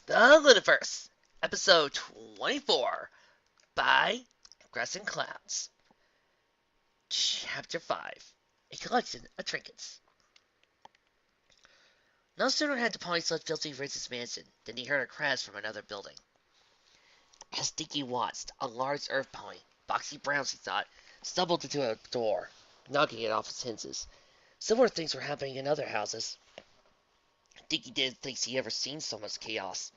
The Lunaverse, episode 24, by Crescent Clouds. Chapter 5, a collection of trinkets. No sooner had the ponies left Filthy Ritz's mansion than he heard a crash from another building. As Dinky watched, a large earth pony, Boxy Browns he thought, stumbled into a door, knocking it off its hinges. Similar things were happening in other houses. Dinky didn't think he ever seen so much chaos.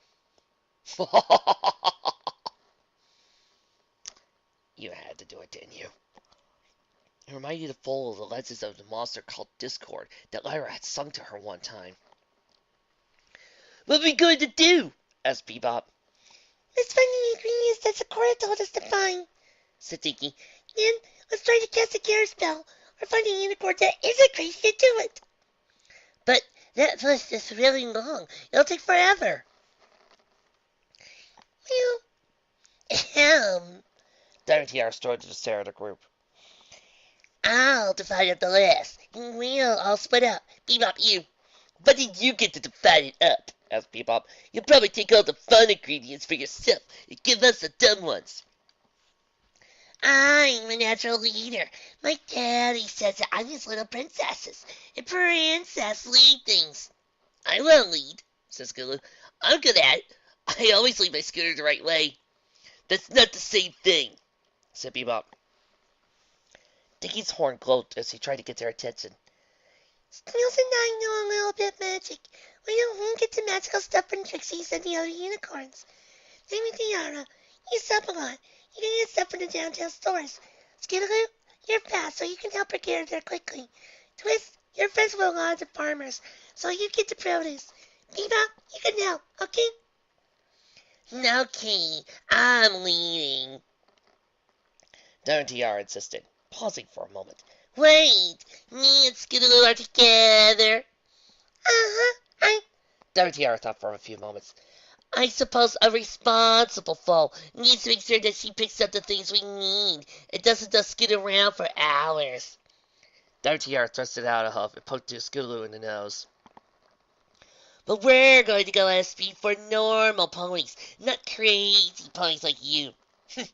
You had to do it, didn't you? It reminded you full of the legends of the monster called Discord that Lyra had sung to her one time. What are we going to do? Asked Bebop. Let's find the ingredients that Sakura told us to find, said Dinky. Then let's try to cast a care spell or find a unicorn that isn't crazy to do it. But that list is really long. It'll take forever. Well, Tiara started to stare at the group. I'll divide up the list, and we'll all split up. Bebop, you. But did you get to divide it up? Asked Bebop. You'll probably take all the fun ingredients for yourself and give us the dumb ones. I'm a natural leader. My daddy says that I'm his little princesses, and princess lead things. I won't lead, says Gulu. I'm good at it. I always lead my scooter the right way. That's not the same thing, said Bebop. Dinky's horn glowed as he tried to get their attention. Snails and I know a little bit magic. We don't get the magical stuff from Trixies and the other unicorns. Amy Tiara, you sup a lot. You can get stuff from the downtown stores. Skidaloo, you're fast, so you can help her get her there quickly. Twist, you're friends with a lot of the farmers, so you get the produce. Bebop, you can help, okay? Okay, I'm leading, Tiara insisted, pausing for a moment. Wait, me and Skidaloo are together. Tiara thought for a few moments. I suppose a responsible foal needs to make sure that she picks up the things we need. It doesn't just skid around for hours. Tiara thrusted out a hoof and poked Skidaloo in the nose. But we're going to go at speed for normal ponies, not crazy ponies like you. I'm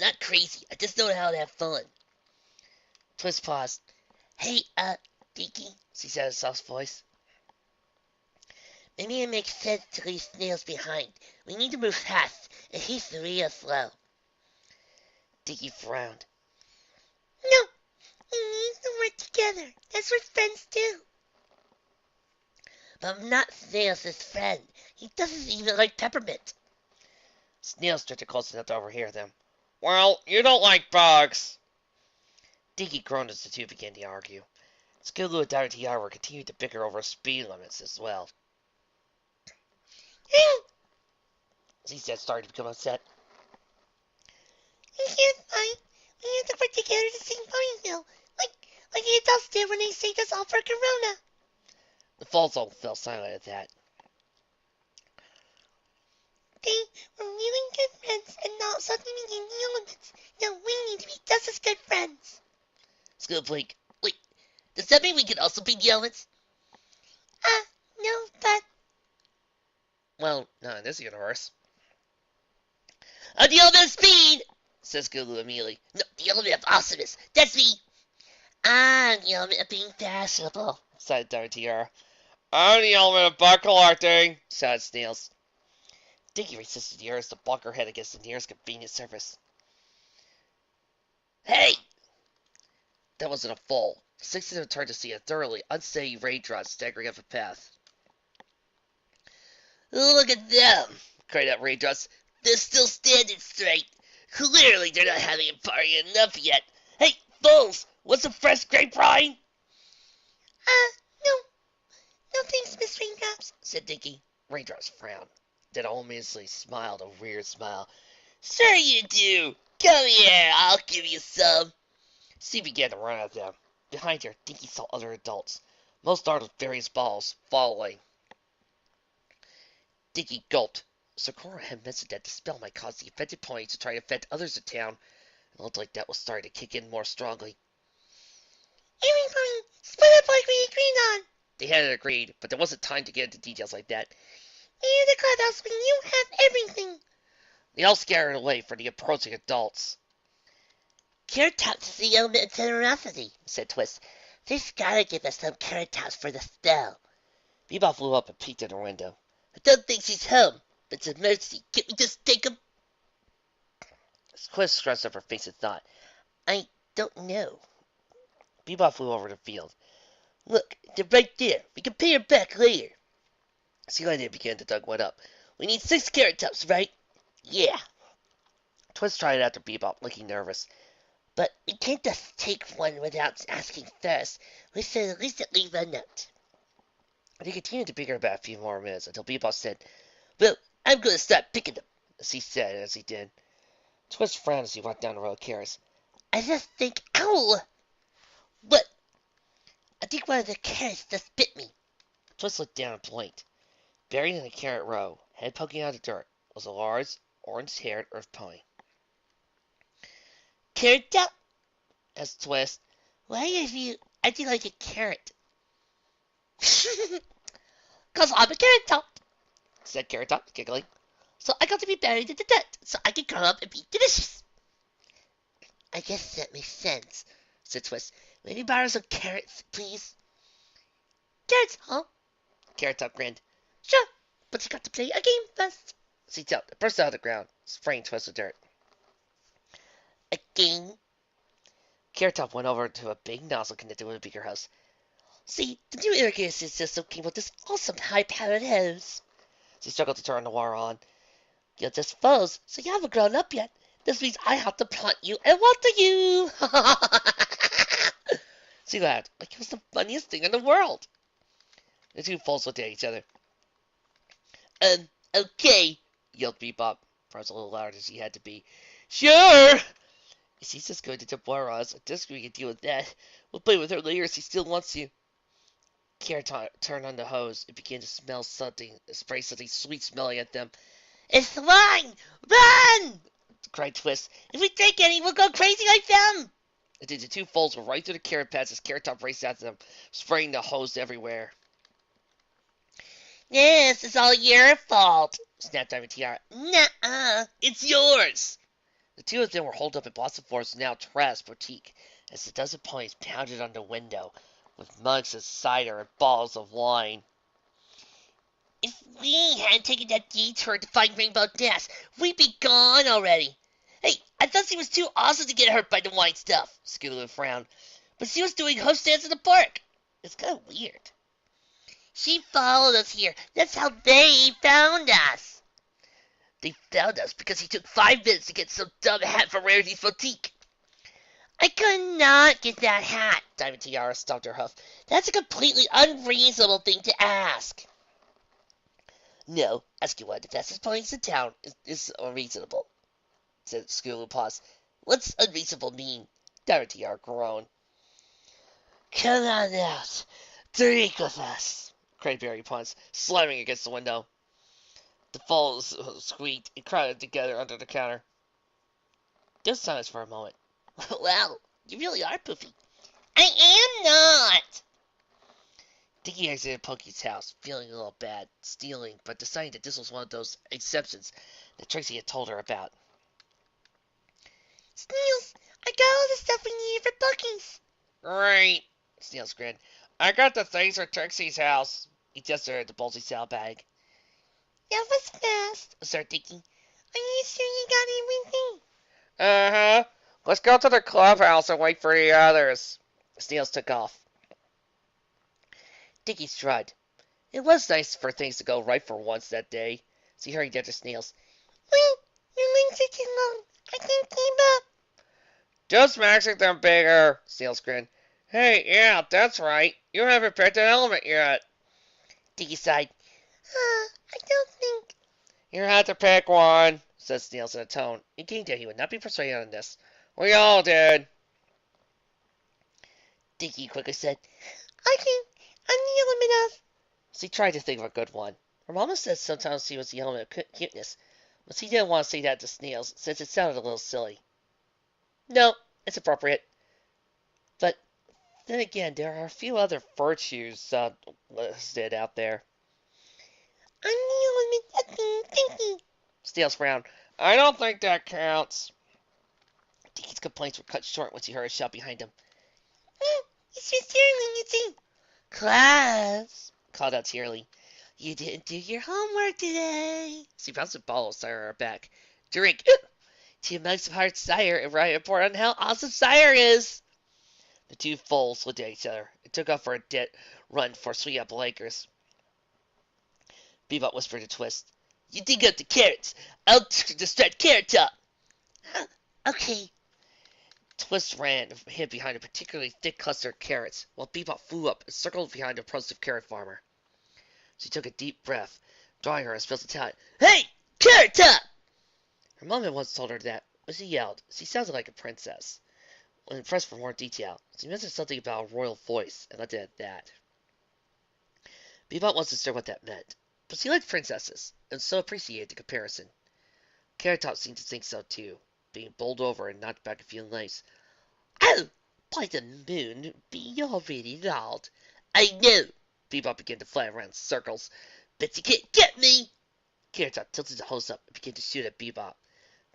not crazy, I just know how to have fun. Twist paused. Hey, Dinky, she said in a soft voice. Maybe it makes sense to leave Snails behind. We need to move fast, and he's real slow. Dinky frowned. No, we need to work together. That's what friends do. But I'm not Snails' friend. He doesn't even like peppermint. Snails drifted close enough to overhear them. Well, you don't like bugs. Dinky groaned as the two began to argue. Skidaloo and Tiara continued to bicker over speed limits as well. Zizat started to become upset. You can't fight. We have to work together to sing Ponyville, like the adults did when they saved us all for Corona. The falls all fell silent at that. They were really good friends, and now suddenly became the elements. Now we need to be just as good friends. Skidaloo blinked. Wait, does that mean we can also be the elements? No, but... Well, not in this universe. The element of speed, says Gulu immediately. No, the element of awesomeness. That's me. I'm the element of being fashionable, sighed Tiara. I'm the element of bug collecting, sighed Snails. Dinky resisted the urge to bonk her head against the nearest convenience service. Hey! That wasn't a foal. The six of them turned to see a thoroughly unsteady raindrop staggering up the path. Look at them, cried out Raindrops. They're still standing straight. Clearly they're not having a party enough yet. Hey, fools! Want some fresh grapevine? No. No thanks, Miss Raindrops, said Dinky. Raindrops frowned, then ominously smiled a weird smile. Sure you do! Come here, I'll give you some. She began to run at them. Behind her, Dinky saw other adults. Most armed with various balls, following. Dinky gulped. Sakura had mentioned that the spell might cause the affected pony to try to affect others in town. It looked like that was starting to kick in more strongly. Everybody, split up like we agreed on. They hadn't agreed, but there wasn't time to get into details like that. We had to with us when you have everything. They all scattered away for the approaching adults. Carrot Tops is the element of generosity, said Twist. They've gotta give us some Carrot Tops for the spell. Bebop flew up and peeked in her window. I don't think she's home, but it's a mercy. Can't we just take them? Twist scrunched up her face and thought. I don't know. Bebop flew over the field. Look, they're right there. We can pay her back later. Sea Lion began to tug one up. We need 6 Carrot Tops, right? Yeah. Twist tried after Bebop, looking nervous. But we can't just take one without asking first. We should at least leave a note. They continued to pick her about a few more minutes until Bebop said, Well, I'm going to start picking them, as he said as he did. Twist frowned as he walked down the row of carrots. I just think, ow! What? I think one of the carrots just bit me. Twist looked down and blinked. Buried in a carrot row, head poking out of the dirt, was a large, orange-haired earth pony. Carrot Top? Asked Twist. Why have you acting like a carrot? 'Cause I'm a Carrot Top, said Carrot Top, giggling. So I got to be buried in the dirt, so I can come up and be delicious. I guess that makes sense, said Twist. Let me borrow some carrots, please. Carrots, huh? Carrot Top grinned. Sure, but you got to play a game first. She burst out of the ground, spraying Twist with dirt. A game? Carrot Top went over to a big nozzle connected with a bigger hose. See, the new irrigation system came with this awesome high-powered hose. She struggled to turn the water on. You're just foes, so you haven't grown up yet. This means I have to plant you and water you. She laughed like it was the funniest thing in the world. The two foals looked at each other. Okay, yelled Bebop, perhaps a little louder than she had to be. Sure! If she's just going to dump water on us, I guess we can deal with that. We'll play with her later if she still wants to. Carrot turned on the hose and began to spray something sweet smelling at them. It's mine! Run! Cried Twist. If we take any, we'll go crazy like them! Indeed, the two foals were right through the carrot patch as Carrot Top raced after them, spraying the hose everywhere. This is all your fault, snapped Diamond Tiara. Nuh-uh. It's yours! The two of them were holed up in Blossom Forest, now Trash Boutique, as the dozen ponies pounded on the window, with mugs of cider and bottles of wine. If we hadn't taken that detour to find Rainbow Dash, we'd be gone already. Hey, I thought she was too awesome to get hurt by the wine stuff, Scootaloo frowned. But she was doing host stands in the park. It's kind of weird. She followed us here. That's how they found us. They found us because he took 5 minutes to get some dumb hat from Rarity's Boutique. I could not get that hat, Diamond Tiara stomped her hoof. That's a completely unreasonable thing to ask. No, asking one of the fastest ponies in town is unreasonable, said Scootaloo Paws. What's unreasonable mean? Diamond Tiara groaned. Come on out. Drink with us, cried Berry Puns, slamming against the window. The foals squeaked and crowded together under the counter. There was silence for a moment. Wow, you really are poofy. I am not. Dickie exited Pokey's house, feeling a little bad, stealing, but deciding that this was one of those exceptions that Trixie had told her about. Snails, I got all the stuff we needed for Pokey's. Right, Snails grinned. I got the things for Trixie's house. He gestured at the bulgy saddle bag. That was fast, said Dickie. Are you sure you got everything? Uh-huh. Let's go to the clubhouse and wait for the others. Snails took off. Dickie shrugged. It was nice for things to go right for once that day. She hurried after Snails. Wait, your legs are too long. I can't keep up. Just maxing them bigger, Snails grinned. Hey, yeah, that's right. You haven't picked an element yet. Dickie sighed. I don't think. You had to pick one, said Snails in a tone, indicating that he would not be persuaded on this. We all did. Dickie quickly said, Okay, I'm the element of. She tried to think of a good one. Her mama said sometimes she was the element of cuteness, but she didn't want to say that to Snails, since it sounded a little silly. No, it's appropriate. But then again, there are a few other virtues listed out there. I'm the element of Snails frowned. I don't think that counts. Dickie's complaints were cut short when she heard a shout behind him. It's Miss Darling, it's in. Class, called out cheerily. You didn't do your homework today. She bounced a ball of cider on her back. Drink 2 mugs of hard cider and write a report on how awesome cider is. The two foals looked at each other and took off for a dead run for Sweet Apple Acres. Bebop whispered to Twist. You dig up the carrots. I'll distract Carrot Top. Okay. Twist ran and hid behind a particularly thick cluster of carrots, while Bebop flew up and circled behind a approaching carrot farmer. She took a deep breath, drawing her and spilled the talent. Hey! Carrot Top! Her mom had once told her that, when she yelled, she sounded like a princess. When pressed for more detail, she mentioned something about a royal voice, and left it at that. Bebop wasn't sure what that meant, but she liked princesses, and so appreciated the comparison. Carrot Top seemed to think so too, being bowled over and knocked back a few lengths. Oh, by the moon, be already loud. I know. Bebop began to fly around in circles. Bet you can't get me. Carrot Top tilted the hose up and began to shoot at Bebop.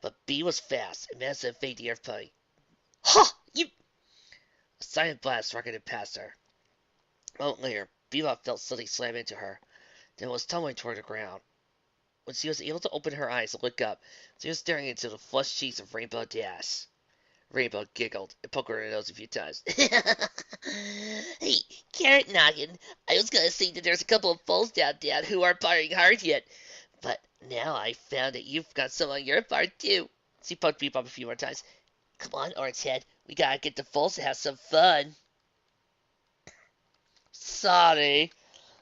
But Bee was fast and managed to evade the airplane. Ha! You! A silent blast rocketed past her. A moment later, Bebop felt something slam into her, then was tumbling toward the ground. When she was able to open her eyes and look up, she was staring into the flushed cheeks of Rainbow Dash. Rainbow giggled and poked her nose a few times. Hey, Carrot Noggin, I was gonna say that there's a couple of foals down who aren't partying hard yet, but now I found that you've got some on your part too. She poked Bebop a few more times. Come on, Orange Head, we gotta get the foals to have some fun. Sorry,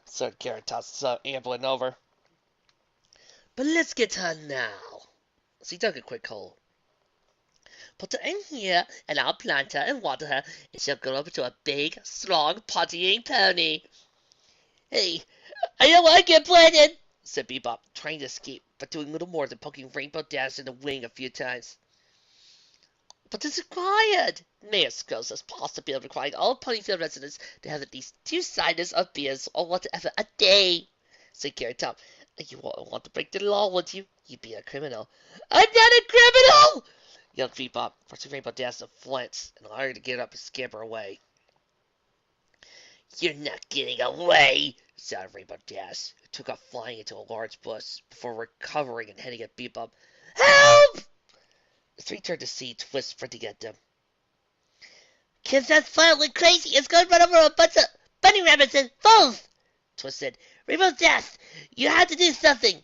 said Carrot Top, ambling over. But let's get on now. She dug a quick hole. Put her in here, and I'll plant her and water her, and she'll grow up into a big, strong, pottying pony. Hey, I don't want to get planted, said Bebop, trying to escape, but doing little more than poking Rainbow Dash in the wing a few times. But it's required. Mayor Scrolls has passed a bill requiring all Ponyfield residents to have at least 2 ciders of beers or whatever a day, said Carrot Top. You won't want to break the law, would you? You'd be a criminal. I'm not a criminal! Yelled Bebop, forcing Rainbow Dash to flinch and allowing her to get up and scamper away. You're not getting away, shouted Rainbow Dash, who took off flying into a large bush before recovering and heading at Bebop. Help! The three turned to see Twist sprinting at them. Kids, that's finally crazy. It's going to run over a bunch of bunny rabbits and foals, Twist said. Rainbow Dash, you have to do something.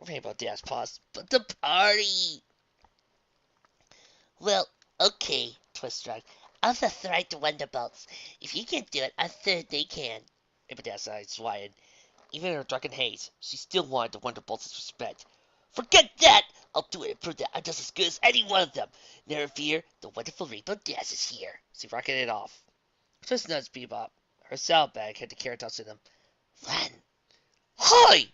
Rainbow Dash paused. But the party. Well, okay, Twist shrugged. I'll just write the Wonderbolts. If you can't do it, I certainly can. Rainbow Dash's eyes widened. Even in her drunken haze, she still wanted the Wonderbolts' respect. Forget that! I'll do it and prove that I'm just as good as any one of them. Never fear, the wonderful Rainbow Dash is here. She rocketed off. Twist nudged Bebop. Her salad bag had the Carrot Tops in them. Run! Hi!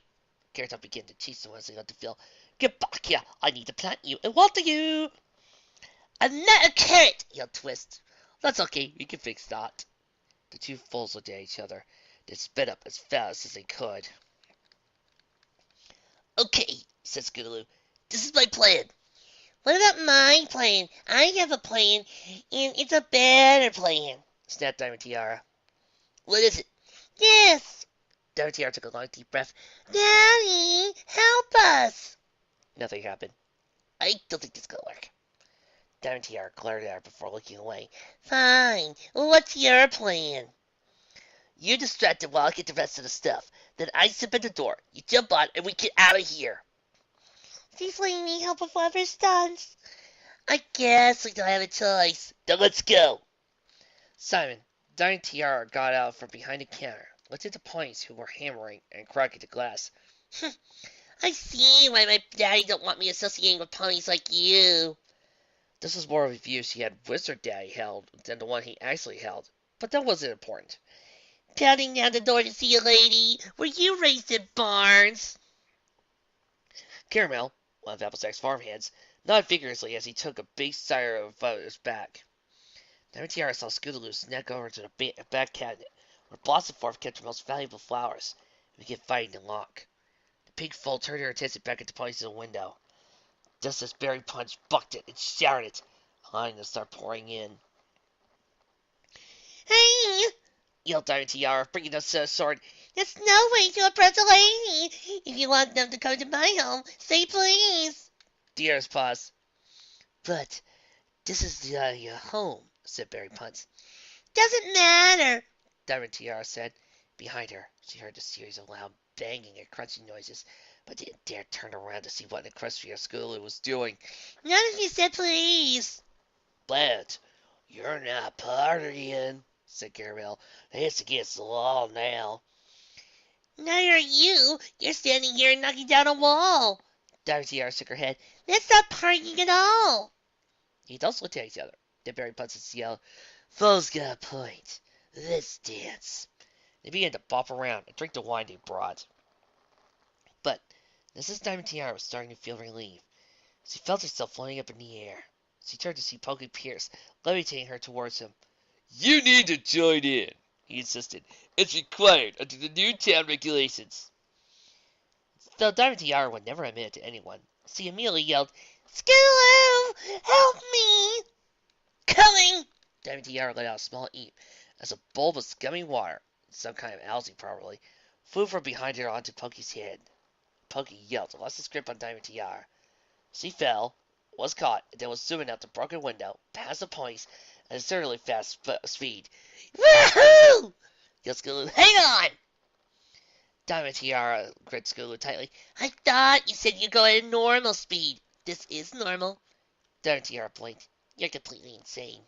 Carrot Top began to tease the ones they got to feel. Get back here! I need to plant you and water you! I'm not a carrot! Yelled Twist. That's okay, we can fix that. The two foals looked at each other, then sped up as fast as they could. Okay, said Scootaloo. This is my plan. What about my plan? I have a plan, and it's a better plan, snapped Diamond Tiara. What is it? Yes. Diamond Tiara took a long, deep breath. Daddy, help us. Nothing happened. I don't think this is going to work. Diamond Tiara glared at her before looking away. Fine. What's your plan? You distract him while I get the rest of the stuff. Then I zip at the door. You jump on, and we get out of here. She's letting me help with whatever stunts. I guess we don't have a choice. Then let's go. Simon, Diamond Tiara got out from behind the counter, looked at the ponies who were hammering and cracking the glass. I see why my daddy don't want me associating with ponies like you. This was more of a view she had Wizard Daddy held than the one he actually held, but that wasn't important. Pounding down the door to see a lady. Were you raised in barns? Caramel, one of Applejack's farmhands, nodded vigorously as he took a big cider out of his back. Diamond Tiara saw Scootaloo snack over to the back cabinet, where Blossomforth kept her most valuable flowers, and began fighting to lock. The pink foal turned her attention back into Pony's window. Just as Berry Punch bucked it and shouted it, allowing it to start pouring in. Hey! Yelled Diamond Tiara, bringing up a sword. There's no way to approach a lady. If you want them to come to my home, say please. Tiara's paused. But this is your home, said Berry Punch. Doesn't matter, Diamond Tiara said. Behind her, she heard a series of loud banging and crunching noises, but didn't dare turn around to see what the Equestria School was doing. None of you said please. But you're not partying, said Garabelle. That's against the law now. Neither are you. You're standing here and knocking down a wall. Diamond Tiara shook her head. That's not partying at all. The adults looked at each other. Then Berry Punch yelled, Fo's got a point. Let's dance. They began to bop around and drink the wine they brought. But Mrs. Diamond Tiara was starting to feel relief. She felt herself floating up in the air. She turned to see Pokey Pierce, levitating her towards him. You need to join in, he insisted. It's required under the new town regulations. Though Diamond Tiara would never admit it to anyone, she immediately yelled, Skulu, help me. Coming! Diamond Tiara let out a small eep as a bulb of scummy water, some kind of algae probably, flew from behind her onto Pokey's head. Pokey yelled and lost his grip on Diamond Tiara. She fell, was caught, and then was zooming out the broken window, past the ponies, at a certainly fast speed. Woohoo! Yelled Skulu, hang on! Diamond Tiara gripped Skulu tightly. I thought you said you'd go at a normal speed. This is normal. Diamond Tiara blinked. You're completely insane.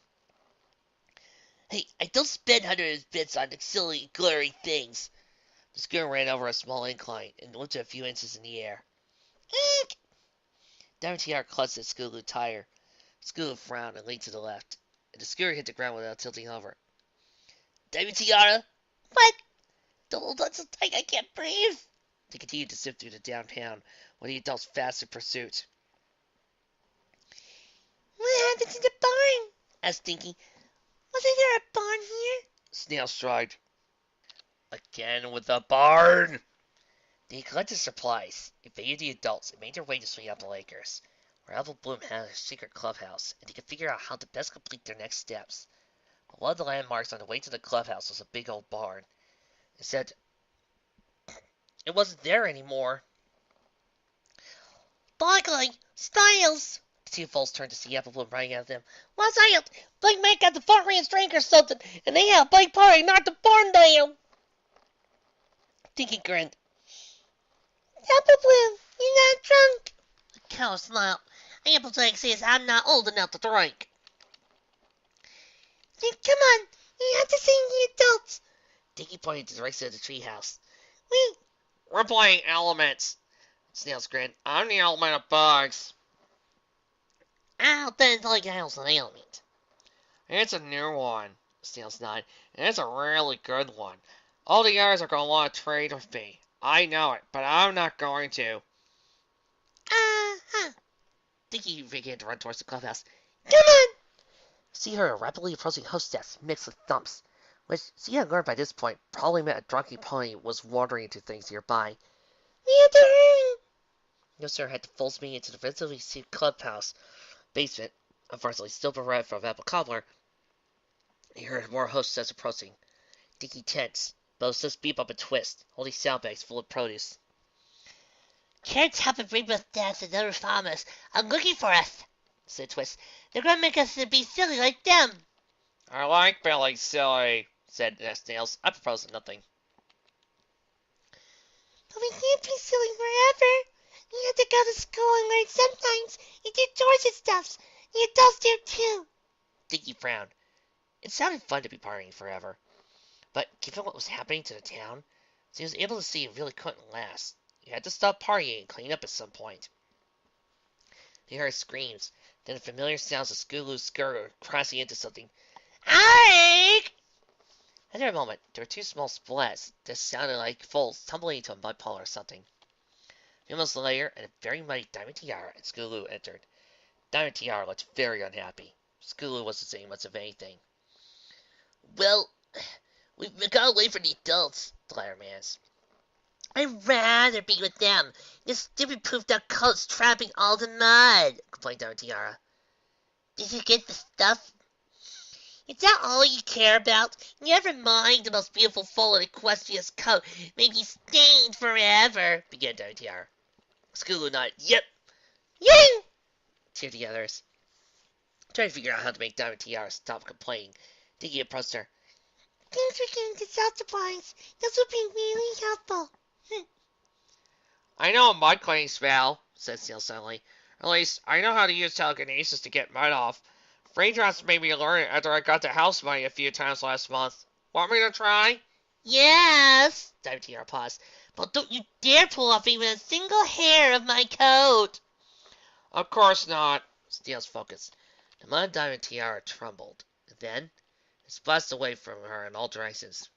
Hey, I don't spend hundreds of bits on silly, glary things. The scooter ran over a small incline and lifted a few inches in the air. Eek! Diamond Tiara clutched at Skulu's tire. Skulu frowned and leaned to the left, and the scooter hit the ground without tilting over. Diamond Tiara! What? Don't hold on so tight, I can't breathe. They continued to sift through the downtown, with the adults fast in pursuit. What happened to the barn? Asked Dinky. Wasn't there a barn here? Snail shrugged. Again with the barn! They collected supplies, evaded the adults, and made their way to Sweet Apple Acres, where Apple Bloom had a secret clubhouse, and they could figure out how to best complete their next steps. But one of the landmarks on the way to the clubhouse was a big old barn. It said it wasn't there anymore. Boggling! Styles! The two foals turned to see Apple Bloom running at them. What's that? Blake Mike got the front range drink or something, and they had a big party, knocked the barn down. Dinky grinned. Apple Bloom, you're not drunk. Of course not. Apple Drink says I'm not old enough to drink. Then come on, you have to sing the adults. Dinky pointed to the right side of the treehouse. We're playing Elements. Snails grinned. I'm the element of bugs. I don't think I was an element. It's a new one, Snails nodded, and it's a really good one. All the others are going to want to trade with me. I know it, but I'm not going to. Uh-huh. Dinky began to run towards the clubhouse. Come on! See her rapidly approaching hostess mixed with thumps, which she had learned by this point probably meant a drunken pony was wandering into things nearby. We have to hurry! Yoster had to force me into the relatively safe clubhouse basement, unfortunately still bereft from Apple Cobbler. He heard more hostess approaching. Dinky tensed, but hostess beep up and twist, holding saddlebags full of produce. Can't help but bring with dads and other farmers. I'm looking for us, said Twist. They're going to make us be silly like them. I like being silly, said Snails. I propose nothing. But we can't be silly forever. You have to go to school and learn sometimes. You do chores and stuff. The adults do too. Dinky frowned. It sounded fun to be partying forever. But given what was happening to the town, she was able to see it really couldn't last. You had to stop partying and clean up at some point. They heard screams, then the familiar sounds of Skulu's scooter crashing into something. Ike! After a moment, there were two small splats that sounded like foals tumbling into a mud puddle or something. A few moments later, and a very muddy Diamond Tiara and Skulu entered. Diamond Tiara looked very unhappy. Skulu wasn't saying much of anything. Well, we've got to wait for the adults, the latter man's. I'd rather be with them. Your stupid poofed out coat's trapping all the mud, complained Donna Tiara. Did you get the stuff? Is that all you care about? Never mind the most beautiful full and equestrious coat may be stained forever, began Donna Tiara. Scootaloo nodded. Yep. Yay! Cheered the others. Trying to figure out how to make Donna Tiara stop complaining, Diggy approached her. Thanks for getting the salt supplies. This will be really helpful. I know a mud cleaning spell, said Steel suddenly. At least, I know how to use telekinesis to get mud off. Raindrops made me learn it after I got the house money a few times last month. Want me to try? Yes, Donna Tiara paused. But don't you dare pull off even a single hair of my coat. Of course not. Steel's focused. The mud Diamond Tiara trembled. Then, it splashed away from her in all directions.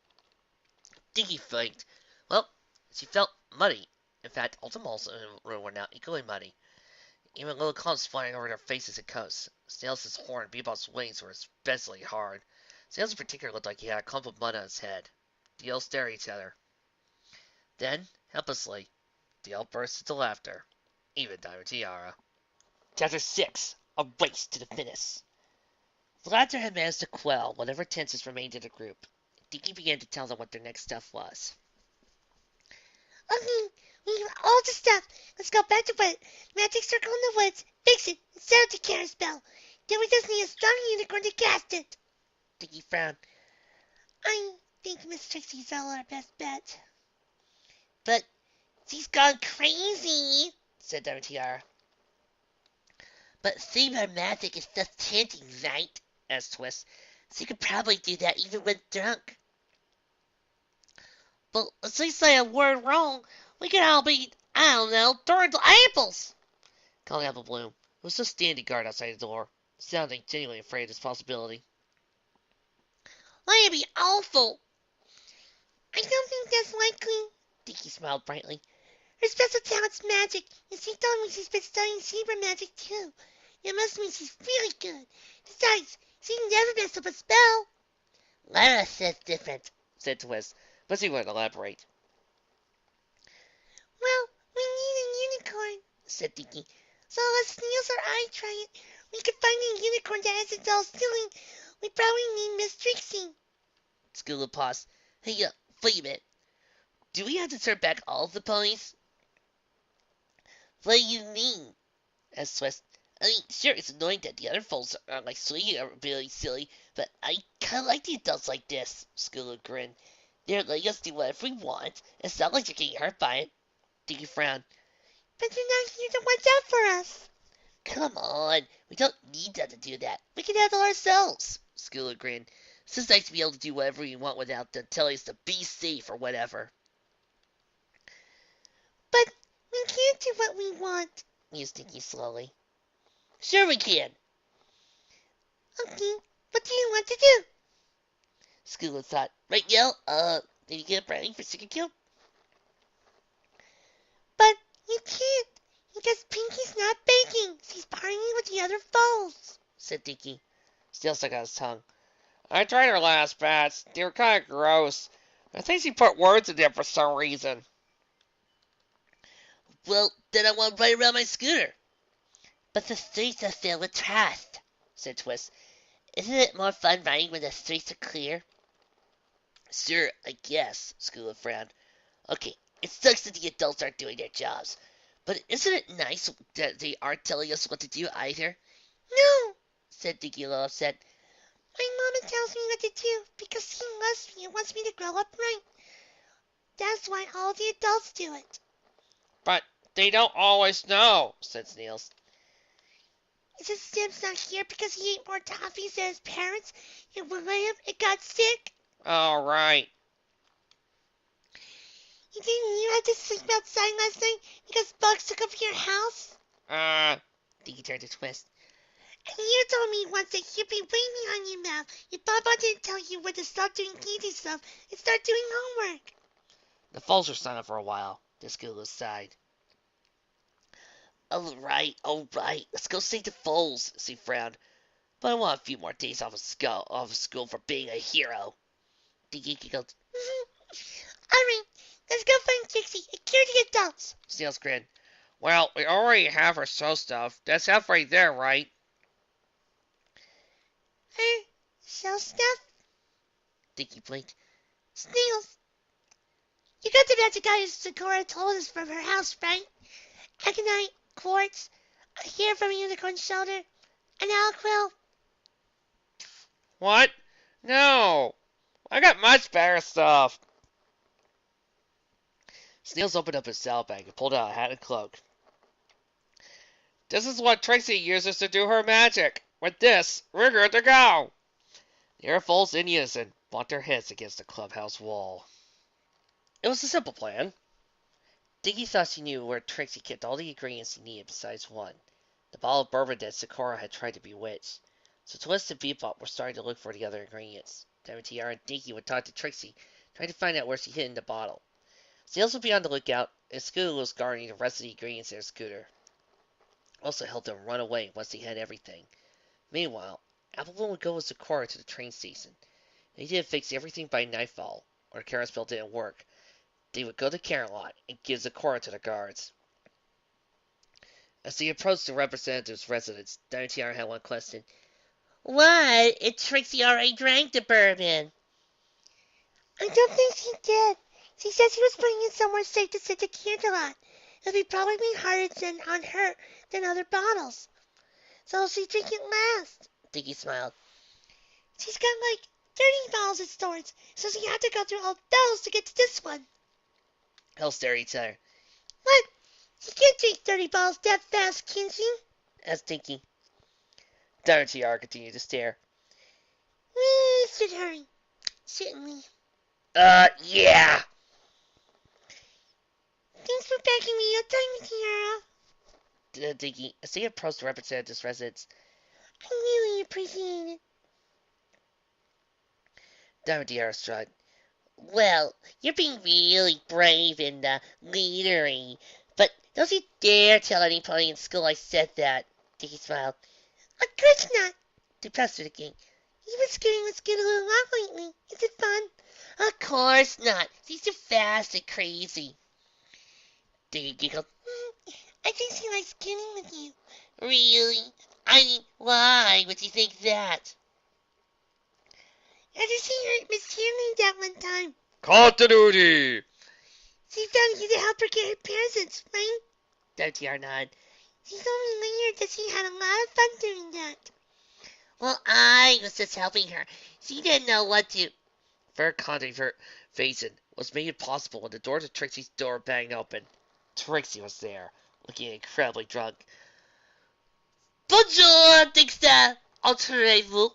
Diggy faked. Well, she felt muddy. In fact, all the moles in the room were now equally muddy. Even little clumps flying over their faces and coats. Snails' horn and Bebop's wings were especially hard. Snails in particular looked like he had a clump of mud on his head. They all stared at each other. Then, helplessly, they all burst into laughter. Even Diamond Tiara. Chapter 6. A Race to the Finish. The latter had managed to quell whatever tensions remained in the group. Dinky began to tell them what their next step was. Okay, we have all the stuff. Let's go back to what? Magic circle in the woods. Fix it and set up the counter spell. Then we just need a strong unicorn to cast it. Dinky frowned. I think Miss Trixie's all our best bet. But she's gone crazy, said Diamond Tiara. But Saber Magic is just chanting, right? Asked Twist. She could probably do that even when drunk. But if she say a word wrong, we could all be, I don't know, turned to apples, called Apple Bloom, who was just standing guard outside the door, sounding genuinely afraid of this possibility. That'd be awful. I don't think that's likely. Dinky smiled brightly. Her special talent's magic, and she told me she's been studying Saber Magic too. It must mean she's really good. Besides, she never messed up a spell. Lara says different, said Twist, but she wouldn't elaborate. Well, we need a unicorn, said Dinky. So let's Snails or I try it. We could find a unicorn that isn't all stealing. We probably need Miss Trixie. Scootaloo paused. Hey, wait a minute. Do we have to turn back all of the ponies? What do you mean? Asked Twist. I mean, sure, it's annoying that the other foals are like Sweetie are really silly, but I kinda like the adults like this, Scootaloo grinned. They're letting us do whatever we want. It's not like you're getting hurt by it. Dinky frowned. But they're not here to watch out for us. Come on, we don't need them to do that. We can handle ourselves, Scootaloo grinned. It's just nice to be able to do whatever we want without them telling us to be safe or whatever. But we can't do what we want, mused Dinky slowly. Sure we can. Okay, what do you want to do? Scootaloo thought. Right, Yell? Did you get a brownie for second kill? But you can't, because Pinky's not baking. She's partying with the other foals, said Dinky. Steel stuck out his tongue. I tried her last batch. They were kind of gross. I think she put words in there for some reason. Well, then I want to ride around my scooter. But the streets are filled with trash, said Twist. Isn't it more fun riding when the streets are clear? Sure, I guess, Scootaloo frowned. Okay, it sucks that the adults aren't doing their jobs. But isn't it nice that they aren't telling us what to do either? No, said Dinky a little upset. My mama tells me what to do because she loves me and wants me to grow up right. That's why all the adults do it. But they don't always know, said Snails. It's just Sim's not here because he ate more toffees than his parents and William and got sick. All right. Didn't you have to sleep outside last night because bugs took over your house? Dinky turned to Twist. And you told me once that you'd be waiting on your mouth if Papa didn't tell you when to stop doing easy stuff and start doing homework. The foals were silent for a while. The Scootaloo sighed. All right, let's go see the foals, she frowned. But I want a few more days off of school for being a hero. Dinky giggled. All right, Let's go find Trixie and cure the adults. Snails grinned. Well, we already have our show stuff. That's halfway there, right? Show stuff? Dinky blinked. Snails. You got the magic items Sakura told us from her house, right? Aconite, quartz, a hair from a unicorn's shoulder, an alquill. What? No. I got much better stuff. Snails opened up his saddlebag and pulled out a hat and cloak. This is what Trixie uses to do her magic. With this, we're good to go. The Airfolds in unison bumped their heads against the clubhouse wall. It was a simple plan. Dinky thought she knew where Trixie kept all the ingredients he needed besides one, the bottle of bourbon that Sakura had tried to bewitch. So Twist and Bebop were starting to look for the other ingredients. Diamond Tiara and Dinky would talk to Trixie, trying to find out where she hid the bottle. Snails would be on the lookout, and Scooter was guarding the rest of the ingredients in her scooter. Also helped them run away once they had everything. Meanwhile, Appleton would go with Sakura to the train station. They did fix everything by nightfall, or the carousel didn't work. They would go to Carolot and give Sakura to the guards. As they approached the representative's residence, Diamond Tiara had one question. What if Trixie already drank the bourbon? I don't think she did. She said she was putting it somewhere safe to sit the Canterlot. It'll be probably harder on her than other bottles. So she's drinking last. Dinky smiled. She's got like 30 bottles in storage, so she had to go through all those to get to this one. They'll stare at each other. What? She can't drink 30 bottles that fast, can she? Asked Dinky. Diamond Tiara continued to stare. We should hurry, shouldn't we? Yeah. Thanks for backing me up, Diamond Tiara. Dinky, as they approached the representative's residence. I really appreciate it. Diamond Tiara shrugged. Well, you're being really brave and leadery, but don't you dare tell anybody in school I said that. Dinky smiled. Of course not. They pestered again. You've been skating with Skid a little lot lately. Is it fun? Of course not. She's too fast and crazy. Dinky giggled. I think she likes skating with you. Really? I mean, why would you think that? After she hurt Miss Tierney that one time. Continuity! She found you to help her get her presents, right? Diamond Tiara nodded. She told me later that she had a lot of fun doing that. Well, I was just helping her. She didn't know what to. Fair conversation was made possible when the door to Trixie's door banged open. Trixie was there, looking incredibly drunk. Bonjour, Dexter! Entrez-vous?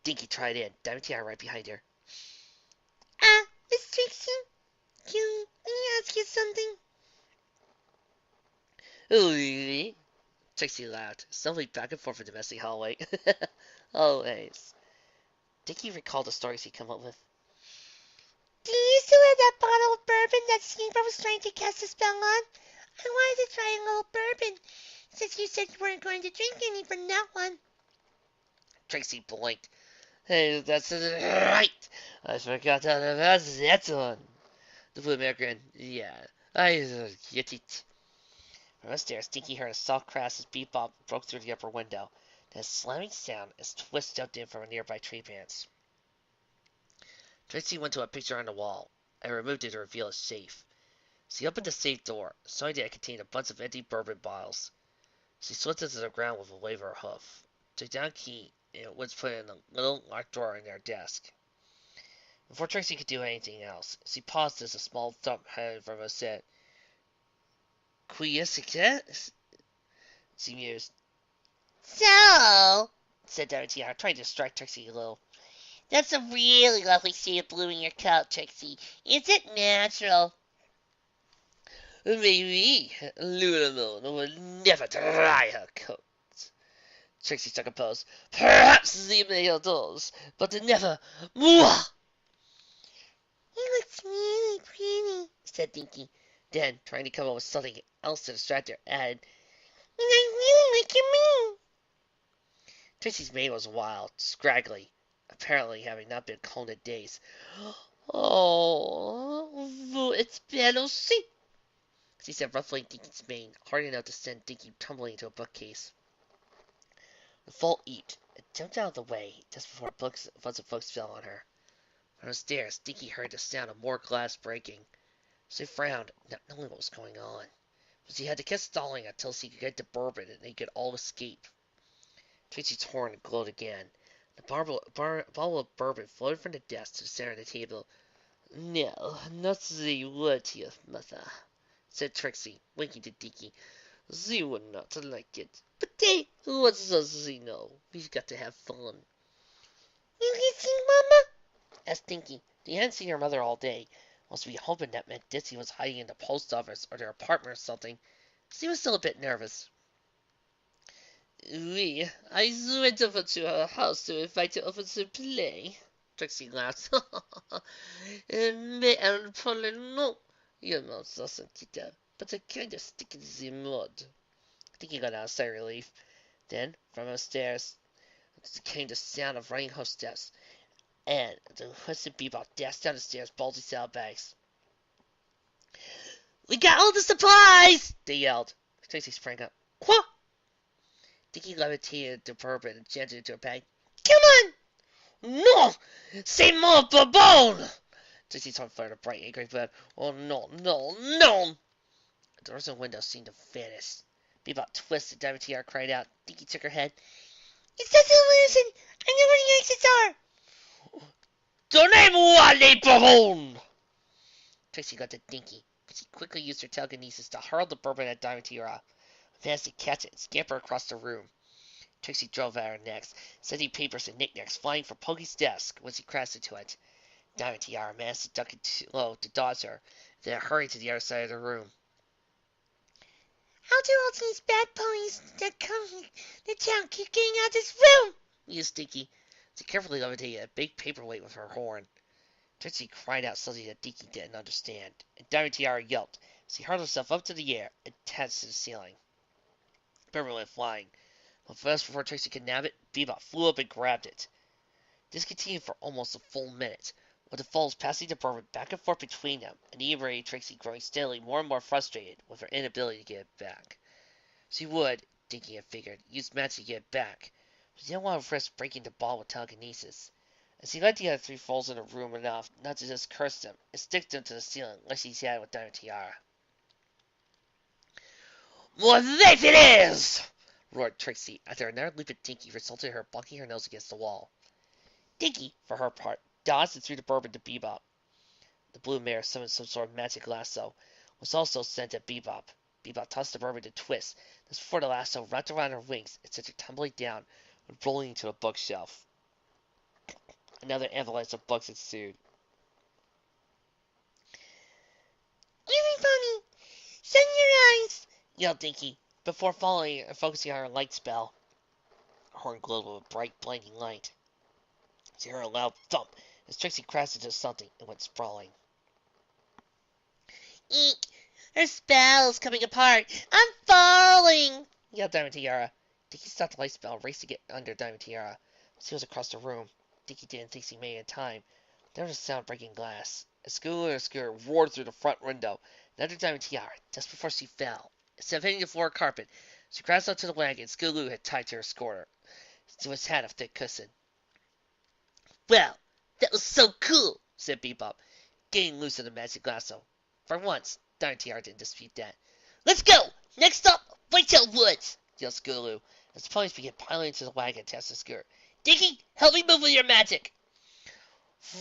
Dinky tried in, Diamond Tiara right behind her. Miss Trixie, can me ask you something? Ooh, Trixie laughed, stumbling back and forth in the messy hallway. Always. Dinky recalled the stories he'd come up with. Do you still have that bottle of bourbon that Sneaker was trying to cast a spell on? I wanted to try a little bourbon, since you said you weren't going to drink any from that one. Trixie blinked. Hey, that's right. I forgot all about that one. The Blue Man grinned. Yeah, I get it. From upstairs, Dinky heard a soft crash as Bebop broke through the upper window. Then a slamming sound as Twist jumped in from a nearby tree branch. Trixie went to a picture on the wall and removed it to reveal a safe. She opened the safe door, showing that it contained a bunch of empty bourbon bottles. She slipped it to the ground with a wave of her hoof, took down a key, and was put in a little locked drawer in their desk. Before Trixie could do anything else, she paused as a small thump headed from her said, Quiescent? She mused. So, said Diamond Tiara, trying to distract Trixie a little. That's a really lovely shade of blue in your coat, Trixie. Is it natural? Maybe Lunaverse would never dry her coat. Trixie took a pose. Perhaps the male does, but never. Mwah! He looks really pretty, said Dinky. Then, trying to come up with something else to distract her, added, and I really like your mane. Trixie's mane was wild, scraggly, apparently having not been combed in days. Oh, It's been aussi, she said, ruffling Dinky's mane, hard enough to send Dinky tumbling into a bookcase. The fall eat and jumped out of the way just before a bunch of books fell on her. From the stairs, Dinky heard the sound of more glass breaking. She frowned, not knowing what was going on. But she had to keep stalling until she could get to Bourbon and they could all escape. Trixie's horn glowed again. The bottle of bourbon floated from the desk to the center of the table. No, not the word here, mother, said Trixie, winking to Dinky. She would not like it. But hey, what does she know? We've got to have fun. You kissing, Mama? Asked Dinky. They hadn't seen her mother all day. Must be hoping that meant Ditsy was hiding in the post office or their apartment or something. She was still a bit nervous. Oui, I went over to her house to invite her over to play. Trixie laughed. Mais elle parlait non. Your mouth doesn't get out, but I kind of stick in the mud. Dinky got out a sigh of relief. Then, from upstairs, came the sound of running hostess, and the Hudson Bebop dashed down the stairs, bulging saddlebags. We got all the supplies! They yelled. Trixie sprang up. Quoi? Dinky levitated the bourbon and jammed it into her bag. Come on! No! C'est mon bourbon! Trixie turned for a bright, angry blood. Oh, no, no, no! The doors and windows seemed to vanish. Bebop twisted. Diamond Tiara cried out. Dinky took her head. It's just an illusion. I know where the exits are. Donnez-moi les bonbons! Trixie got to Dinky, but she quickly used her telekinesis to hurl the bourbon at Diamond Tiara. Managed to catch it and scamper across the room. Trixie drove at her next, sending papers and knickknacks flying from Pokey's desk when she crashed into it. Diamond Tiara managed to duck it low to dodge her, then hurried to the other side of the room. How do all these bad ponies that come to town keep getting out of this room? Mused Dinky. She carefully levitated a big paperweight with her horn. Trixie cried out something that Dinky didn't understand, and Diamond Tiara yelped. She hurled herself up to the air and attached to the ceiling. Bourbon went flying. But first, before Trixie could nab it, Bebop flew up and grabbed it. This continued for almost a full minute, with the falls passing the bourbon back and forth between them, and the irritated Trixie growing steadily more and more frustrated with her inability to get it back. She would, Dinky had figured, use magic to get it back, but she didn't want to risk breaking the ball with telekinesis. And she let the other three falls in the room enough not to just curse them and stick them to the ceiling like she had with Diamond Tiara. More life it is! Roared Trixie, after another leap at Dinky resulted in her bucking her nose against the wall. Dinky, for her part, dodged and threw the bourbon to Bebop. The blue mare summoned some sort of magic lasso, was also sent at Bebop. Bebop tossed the bourbon to Twist, just before the lasso wrapped around her wings and sent her tumbling down and rolling into a bookshelf. Another avalanche of bugs ensued. Everybody, shut your eyes, Yelled Dinky, before following and focusing on her light spell. Her horn glowed with a bright, blinding light. She heard a loud thump as Trixie crashed into something and went sprawling. Eek! Her spell's coming apart! I'm falling! Yelled Diamond Tiara. Dinky stopped the light spell and raced to get under Diamond Tiara. She was across the room. Dinky didn't think she made it in time. There was a sound of breaking glass. A scooter roared through the front window and under Diamond Tiara just before she fell. Instead of hitting the floor carpet, she crashed onto the wagon Scootaloo had tied to her scooter. It was had a thick cushion. Well, that was so cool, said Bebop, getting loose of the magic lasso. For once, Diamond Tiara didn't dispute that. Let's go! Next stop, Whitetail Woods! Yelled Scootaloo, as the ponies began piling into the wagon attached to the scooter. Dinky, help me move with your magic!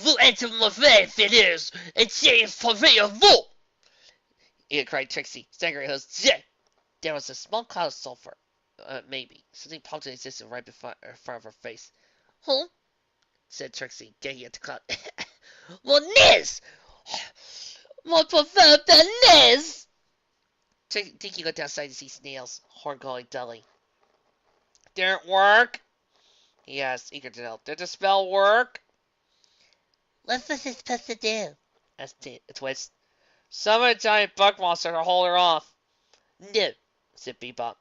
Vous êtes mauvais, filles, et c'est for vous! It cried Trixie, staggering her. There was a small cloud of sulfur. Maybe. Something popped into existence right before in front of her face. Huh? Said Trixie, getting at the cloud. Mon nez! Mon pauvre nez! Dinky looked outside to see snails, horn glowing dully. Didn't work? He asked, eager to know. Did the spell work? What was it supposed to do? Asked Twist. Summon a giant bug monster to hold her off. No, said Bebop.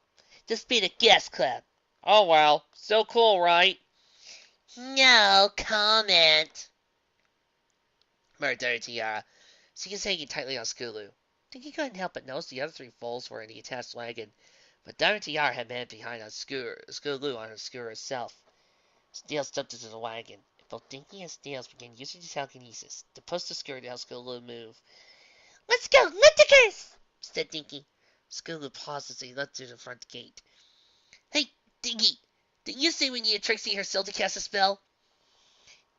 Just beat a gas cloud. Oh well, so cool, right? No comment, murmured Tiara. She was hanging tightly on Skulu. Dinky couldn't help but notice the other three foals were in the attached wagon, but Diamond Tiara had managed behind on Skulu on her scooter herself. Snails jumped into the wagon, and both Dinky and Snails began using the telekinesis to push the scooter to help Skulu move. Let's go, Lintikers! Said Dinky. Skulu paused as they left through the front gate. Hey, Dinky, didn't you say we needed Trixie herself to cast a spell?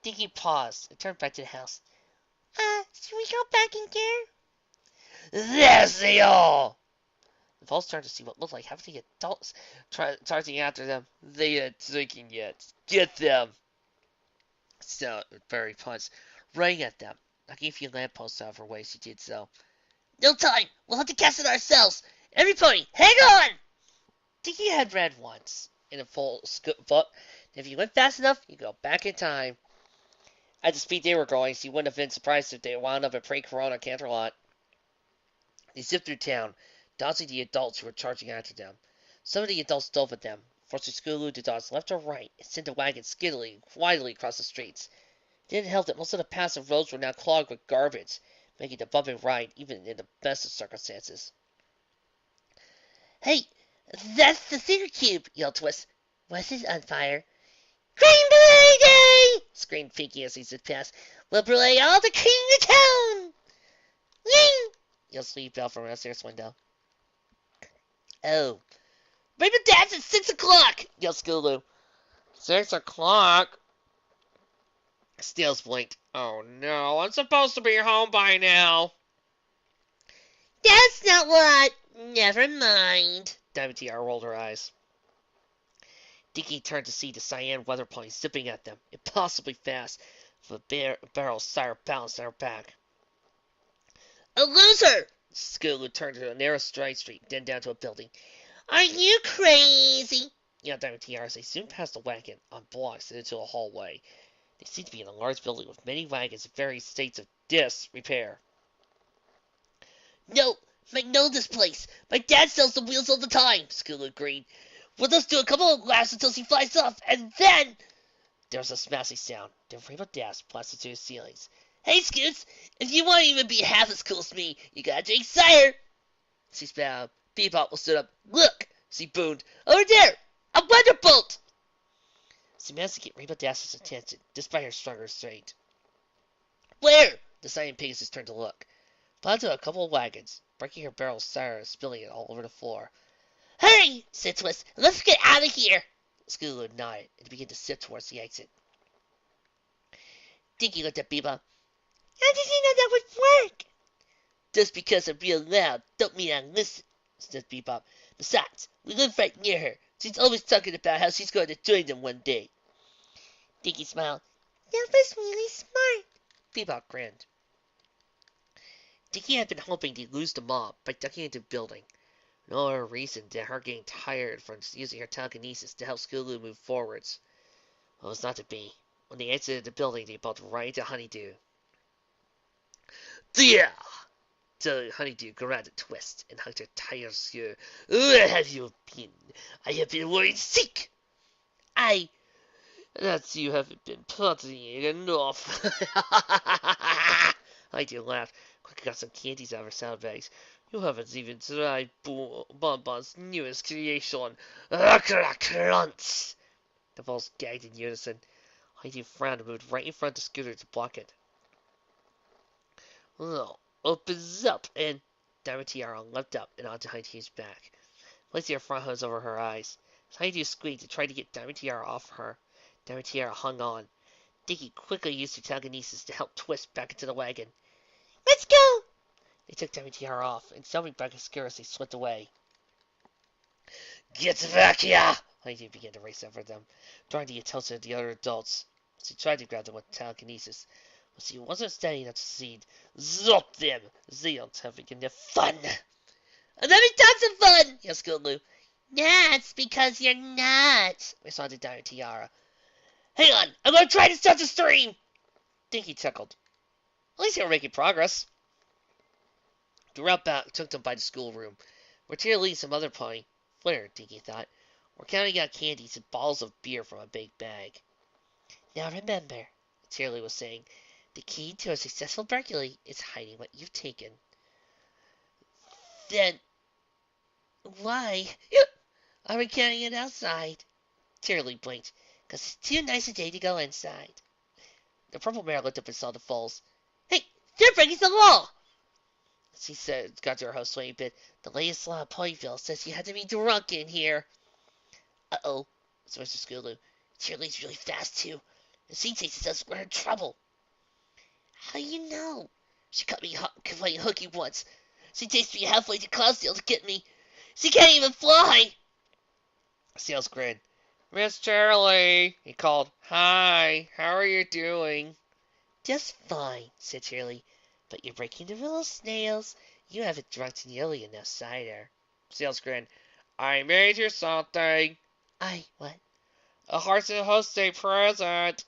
Dinky paused and turned back to the house. Should we go back in there? There's they all! The foals started to see what looked like half the adults charging after them. They ain't drinking yet. Get them! So, Fairy punched, running at them, knocking a few lampposts out of her way as she did so. No time! We'll have to cast it ourselves! Everybody, hang on! Dinky had read once in a full book that if you went fast enough, you could go back in time. At the speed they were going, she wouldn't have been surprised if they wound up at pre-Corona Canterlot. They zipped through town, dodging the adults who were charging after them. Some of the adults dove at them, forcing Skulu to dodge left or right, and sent the wagon skiddily wildly across the streets. It didn't help that most of the passive roads were now clogged with garbage, making the bumping ride even in the best of circumstances. Hey, that's the Secret Cube, yelled Twist. Was it on fire? Green Beret Day! Screamed Pinky as he zipped past. We'll belay all to clean the town! Ying! Yelled Sweet Belle from an upstairs window. Oh. Rainbow Dash at 6 o'clock! Yelled Skulu. 6 o'clock? Snails blinked. Oh no, I'm supposed to be home by now. That's not what. Never mind. Diamond Tiara rolled her eyes. Dinky turned to see the cyan weather pony zipping at them, impossibly fast, with a barrel sire balanced on her back. A loser! Skulu turned to a narrow straight street, then down to a building. Are you crazy? Yelled Diamond Tiara as they soon passed the wagon on blocks and into a hallway. They seemed to be in a large building with many wagons in various states of disrepair. No, I know this place. My dad sells the wheels all the time, Skulu agreed. We'll just do a couple of laps until she flies off, and then... There was a smashing sound. Then Rainbow Dash blasted through the ceilings. Hey, Scoots, if you want to even be half as cool as me, you gotta drink cider. She spat out. Bebop stood up. Look, she boomed. Over there, a wonderbolt! She managed to get Rainbow Dash's attention, despite her stronger strength. Where? The Cyan Pegasus turned to look. Plowed to a couple of wagons, breaking her barrel of cider and spilling it all over the floor. Hurry, said Twist. Let's get out of here. Skulu nodded and began to sit towards the exit. Dinky looked at Bebop. How did you know that would work? Just because I'm real loud don't mean I listen, said Bebop. Besides, we live right near her. She's always talking about how she's going to join them one day. Dinky smiled. That was really smart. Bebop grinned. Dinky had been hoping to lose the mob by ducking into the building. No other reason than her getting tired from using her telekinesis to help Skulu move forwards. Well, it was not to be. When they exited the building, they bumped right into Honeydew. Dear! So Honeydew grabbed a Twist and hugged her tight skewer. Where have you been? I have been worried sick. That you haven't been partying enough. Honeydew laughed. Quickly got some candies out of her saddlebags. You haven't even tried Bonbon's newest creation, Crunch. The balls gagged in unison. Heidi frowned and moved right in front of the scooter to block it. Well, opens up, and Diamond Tiara leapt up and onto Heidi's back, placing her front hose over her eyes. As Heidi squeaked and tried to get Diamond Tiara off her, Diamond Tiara hung on. Dinky quickly used her telekinesis to help Twist back into the wagon. Let's go! They took Diamond Tiara off, and jumping back a scare as they slipped away. Get back here! Heidi began to race over them, trying to get attention to the other adults. She tried to grab them with telekinesis, but she wasn't steady enough to succeed. Zop them! They aren't having enough fun! I'm having tons of fun! Yelled Skulu. That's because you're not, responded Diamond Tiara. Hang on! I'm gonna try to start the stream! Dinky chuckled. At least they were making progress. The route back took them by the schoolroom, where Tearly and some other pony, Flair, Dinky thought, were counting out candies and bottles of beer from a big bag. Now remember, Tearly was saying, The key to a successful burglary is hiding what you've taken. Then why are we carrying it outside? Cheerily blinked, 'cause it's too nice a day to go inside. The purple mare looked up and saw the foals. Hey, they're breaking the law! She said, got to her host swaying a bit. The latest law of Ponyville says you had to be drunk in here. Uh-oh, said Mr. Scootaloo. Cheerlead's really fast, too. And she takes us, we're in trouble. How do you know? She cut me playing hooky once. She takes me halfway to Cloudsail to get me. She can't even fly! Sails grinned. Miss Cheerily, he called. Hi, how are you doing? Just fine, said Cheerily. But you're breaking the rules, Snails. You haven't drunk nearly enough cider. Sails grinned. I made you something. What? A Hearts and Host Day present.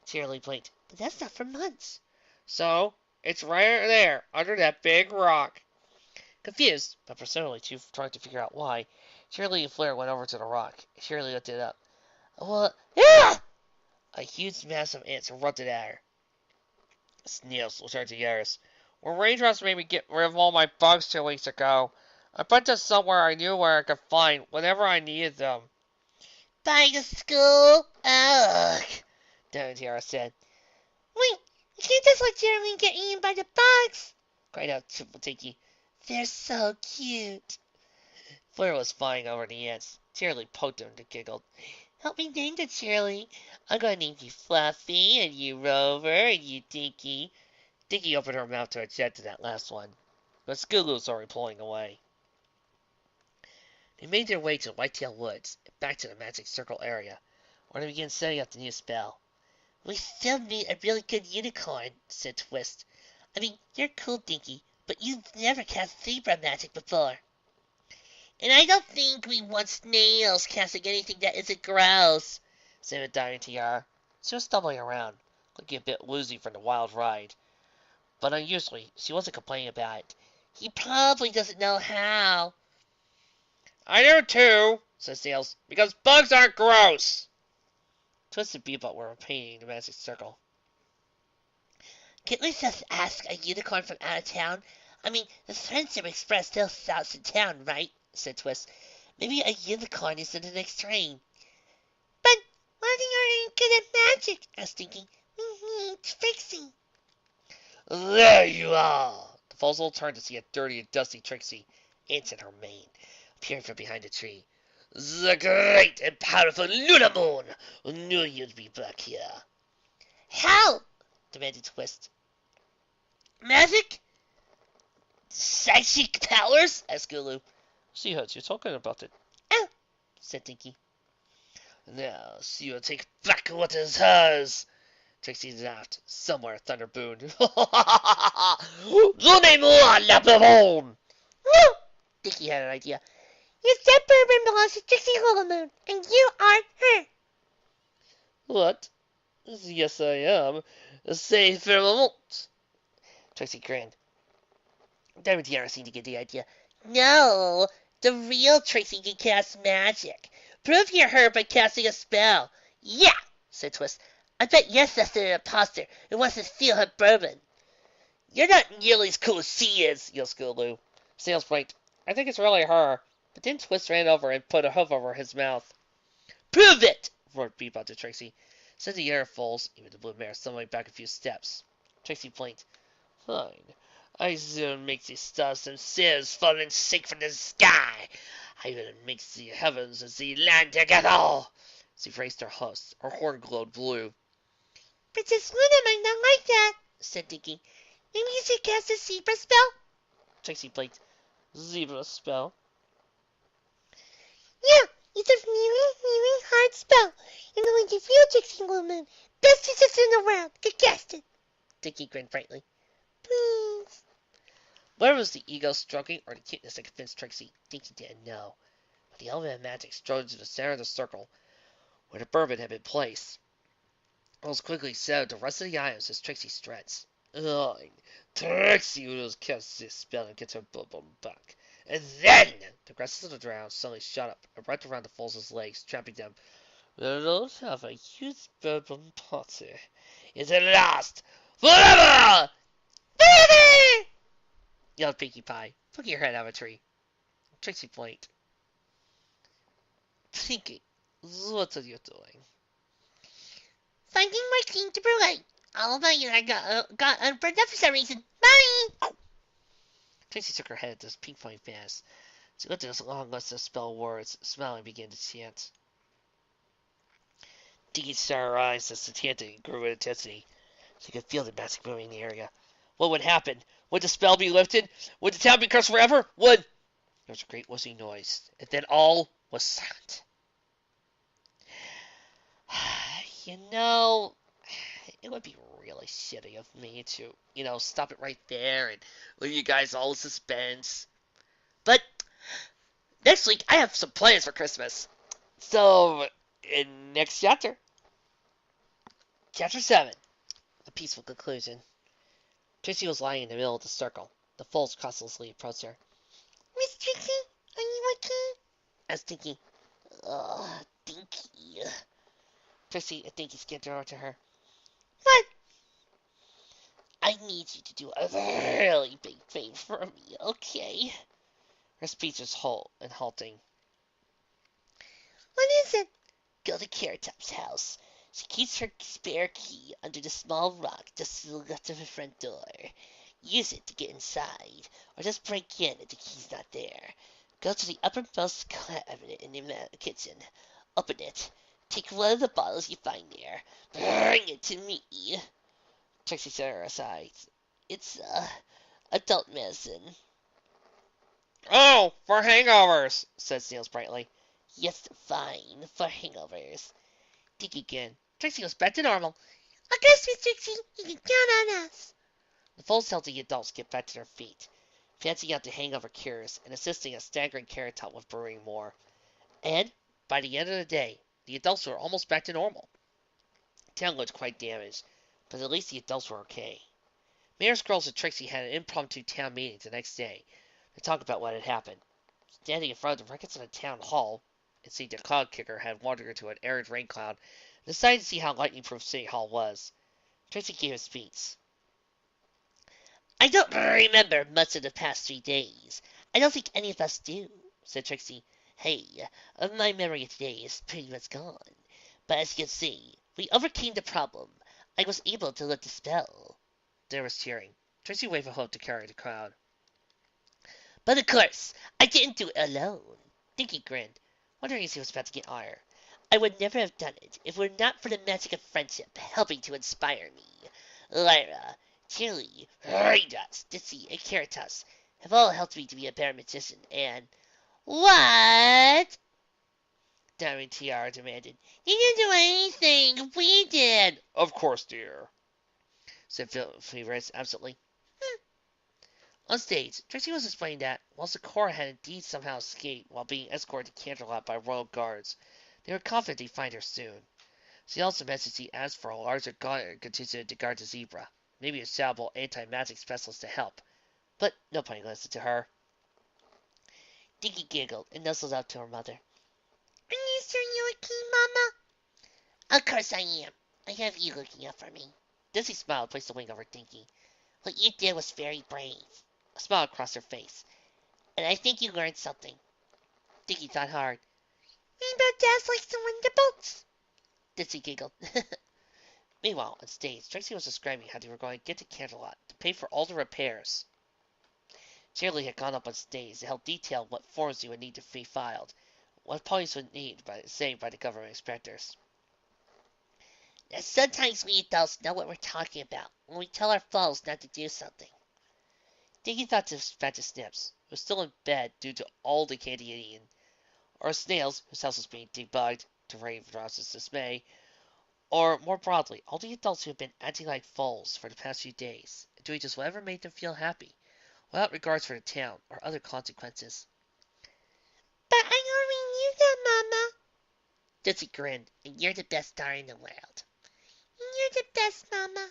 Cheerily blinked. But that's not for months. So, it's right there, under that big rock. Confused, but presumably too drunk to figure out why, Shirley and Flair went over to the rock. Shirley lifted it up. Well, yeah! A huge mass of ants erupted at her. Snails returned to Yaris. Well, raindrops made me get rid of all my bugs 2 weeks ago. I put them somewhere I knew where I could find whenever I needed them. By the school? Ugh. Tiara said. Wait, you can't just let Jeremy get eaten by the bugs, cried out Tinky. They're so cute. Flair was flying over the ants. Cheerily poked him and giggled. Help me name the Cheerily. I'm going to name you Fluffy, and you Rover, and you Dinky. Dinky opened her mouth to object to that last one, but Scootaloo was already pulling away. They made their way to Whitetail Woods and back to the magic circle area, where they began setting up the new spell. We still need a really good unicorn, said Twist. I mean, you're cool, Dinky, but you've never cast zebra magic before. And I don't think we want snails casting anything that isn't gross, said Tiara. She was stumbling around, looking a bit woozy from the wild ride. But unusually, she wasn't complaining about it. He probably doesn't know how. I do too, said Snails, because bugs aren't gross. Twist and Bebop were painting the magic circle. Can't we just ask a unicorn from out of town? I mean, the Friendship Express still stops in town, right? Said Twist. Maybe a unicorn is in the next train. But why aren't you good at magic? Asked Dinky. We need Trixie. There you are! The foals all turned to see a dirty and dusty Trixie, ants in her mane, appearing from behind a tree. The great and powerful Lunamoon! Knew you'd be back here. How? Demanded Twist. Magic? Psychic powers? Asked Gulu. She heard you talking about it. Oh, said Dinky. Now she will take back what is hers. Trixie laughed. Somewhere thunder boomed. Donnez-moi la bourbon! Woo! Dinky had an idea. Your step bourbon belongs to Trixie Lulamoon, and you are her. What? Yes, I am. Say for a moment. Trixie grinned. Diamond Tiara seemed to get the idea. No, the real Trixie can cast magic. Prove you're her by casting a spell. Yeah, said Twist. I bet your sister an imposter who wants to steal her bourbon. You're not nearly as cool as she is, yelled Scootaloo. Snails blinked. I think it's really her. But then Twist ran over and put a hoof over his mouth. Prove it! Roared Bebop to Trixie. Said the air falls, even the blue mare stumbling back a few steps. Trixie blinked. Fine. I soon make the stars themselves fall and sink from the sky. I will mix the heavens and the land together. She raised her hoofs. Her horn glowed blue. Princess Luna might not like that, said Dinky. Maybe you should cast a zebra spell? Trixie blinked. Zebra spell? Yeah, it's a really hard spell. You're going to feel Trixie Lulamoon. Best sister in the world. Get cast it. Dinky grinned brightly. Please. Whether it was the ego stroking or the cuteness that convinced Trixie, Dinky didn't know. But the element of magic strode into the center of the circle, where the bourbon had been placed. It was quickly set the rest of the items as Trixie stretched. Trixie will cast this spell and get her bourbon back. And then the grasses of the ground suddenly shot up and wrapped around the foals' legs, trapping them. We'll have a huge bourbon party. It's a last Forever! Forever! Yelled Pinkie Pie, poking her head out of a tree. Trixie blinked. Pinkie, what are you doing? Finding my team to relate. All of my I got unburned up for some reason. Bye! Trixie shook her head at this pink flame fast. She looked at this long list of spell words, smiling and began to chant. Dinky shut her eyes as the chanting grew in intensity. She could feel the magic moving in the area. What would happen? Would the spell be lifted? Would the town be cursed forever? Would... There was a great whistling noise, and then all was silent. You know, it would be really shitty of me to, stop it right there and leave you guys all in suspense. But next week, I have some plans for Christmas. So, in next chapter, Chapter 7, A Peaceful Conclusion. Trixie was lying in the middle of the circle. The foals cautiously approached her. Miss Trixie, are you okay? asked Dinky. Ugh, Dinky. Trixie and Dinky skipped over to her. What? I need you to do a really big favor for me, okay? Her speech was halting. What is it? Go to Carrot Top's house. She keeps her spare key under the small rock just to the left of her front door. Use it to get inside, or just break in if the key's not there. Go to the uppermost cabinet in the kitchen. Open it. Take one of the bottles you find there. Bring it to me. Trixie set her aside. It's, adult medicine. Oh, for hangovers, said Snails brightly. Yes, fine, for hangovers. Dinky again. Trixie was back to normal. Of course, Miss Trixie, you can count on us. The foals helped the adults get back to their feet, passing out the hangover cures and assisting a staggering Carrot Top with brewing more. And, by the end of the day, the adults were almost back to normal. The town looked quite damaged, but at least the adults were okay. Mayor Scrolls and Trixie had an impromptu town meeting the next day to talk about what had happened. Standing in front of the records of the town hall, it seemed the cloud kicker had wandered into an arid rain cloud and decided to see how lightning-proof City Hall was. Trixie gave a speech. I don't remember much of the past 3 days. I don't think any of us do, said Trixie. Hey, my memory of today is pretty much gone. But as you can see, we overcame the problem. I was able to lift the spell. There was cheering. Trixie waved a hope to carry the crowd. But of course, I didn't do it alone. Dinky grinned, wondering if he was about to get ire. I would never have done it if it were not for the magic of friendship helping to inspire me. Lyra, Chili, Raindrops, Ditsy, and Caritas have all helped me to be a better magician, and... What? Diamond Tiara demanded. You didn't do anything. We did. Of course, dear, said Fevers absently. On stage, Trixie was explaining that, while Sakura had indeed somehow escaped while being escorted to Canterlot by royal guards, they were confident they'd find her soon. She also mentioned she asked for a larger contingent to guard the zebra, maybe a salable anti-magic specialist to help, but nobody listened to her. Dinky giggled and nuzzled up to her mother. Are you sure you're okay, Mama? Of course I am. I have you looking out for me. Dizzy smiled and placed a wing over Dinky. What you did was very brave. A smile crossed her face. And I think you learned something. Dinky thought hard. Rainbow Dash likes to win the boats. Ditsy giggled. Meanwhile, on stage, Trixie was describing how they were going to get to Canterlot to pay for all the repairs. Shirley had gone up on stage to help detail what forms they would need to be filed, what police would need saved by the government inspectors. Now, sometimes we adults know what we're talking about when we tell our foes not to do something. Dinky thought back to Snips, who was still in bed due to all the candy eaten, or Snails, whose house was being debugged, to Raindrop's dismay, or, more broadly, all the adults who had been acting like foals for the past few days, and doing just whatever made them feel happy, without regards for the town or other consequences. But I already knew that, Mama. Ditsy grinned, and you're the best star in the world. You're the best, Mama.